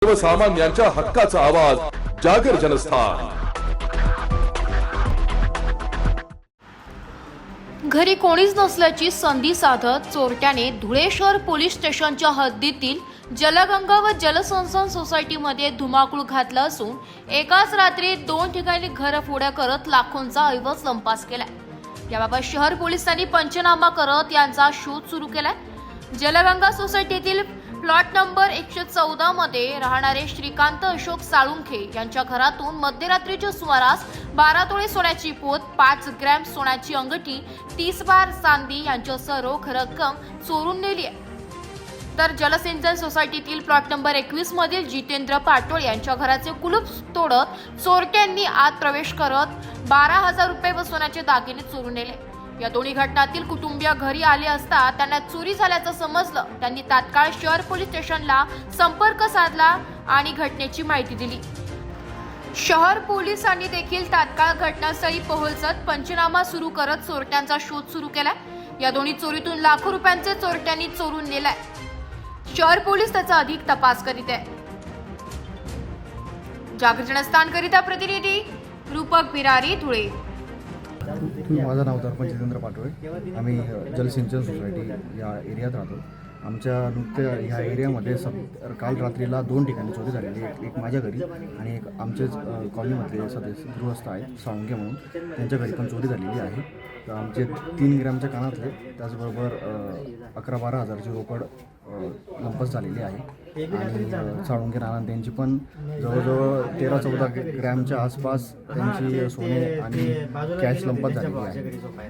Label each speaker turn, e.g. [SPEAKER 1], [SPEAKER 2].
[SPEAKER 1] सर्वसामान्यांच्या हक्काचा आवाज जागर जनस्थान।
[SPEAKER 2] घरी कोणीच नसल्याची संधी साधत चोरट्याने धुळे शहर पोलीस स्टेशनच्या हद्दीतील जलगंगा व जलसंधारण सोसायटीमध्ये धुमाकूळ घातला असून एकाच रात्री 2 ठिकाणी घरफोड्या करत लाखोंचा ऐवज लंपास केलाय। याबाबत शहर पोलिसांनी पंचनामा करत यांचा शोध सुरू केलाय। जलगंगा सोसायटीतील प्लॉट नंबर 114 मध्ये राहणारे श्रीकांत अशोक साळुंखे यांच्या घरातून मध्यरात्रीच्या सुमारास 12 तोळे सोन्याची पोत, 5 ग्रॅम सोन्याची अंगठी, 30 बार चांदी यांच्यासह रोख रक्कम चोरून नेली आहे। तर जलसिंचन सोसायटीतील प्लॉट नंबर 21 मधील जितेंद्र पाटोळे यांच्या घराचे कुलूप तोडत चोरट्यांनी आत प्रवेश करत 12,000 रुपये व सोन्याचे दागिने चोरून नेले। या दोन्ही घटनांतील कुटुंबीय घरी आले असता त्यांना चोरी झाल्याचं समजलं। त्यांनी तात्काळ शहर पोलीस स्टेशनला संपर्क साधला आणि घटनेची माहिती दिली। शहर पोलिसांनी देखील तात्काळ घटनास्थळी पोहोचत पंचनामा सुरू करत चोरट्यांचा शोध सुरू केलाय। या दोन्ही चोरीतून लाखो रुपयांचे चोरट्यांनी चोरून नेलाय। शहर पोलीस त्याचा अधिक तपास करीत आहे। जागर जनस्थानकरिता प्रतिनिधी रूपक बिरारी, धुळे।
[SPEAKER 3] माझं नाव दर्पण जितेंद्र पाटोळे। आम्ही जलसिंचन सोसायटी या एरियात राहतो। आमच्या नुकत्या ह्या एरियामध्ये काल रात्रीला 2 ठिकाणी चोरी झालेली आहे। एक माझ्या घरी आणि एक आमचेच कॉलनीमधले सदस्य गृहस्थ आहेत साळुंखे म्हणून, त्यांच्या घरी पण चोरी झालेली आहे। तर आमचे 3 ग्रॅमच्या कानातले, त्याचबरोबर 11-12 हजारची रोकड लंपास झालेली आहे। आणि साळुंखे नाना त्यांची पण जवळजवळ 13-14 ग्रॅमच्या आसपास त्यांची सोने आणि कॅश लंपास झालेली आहे।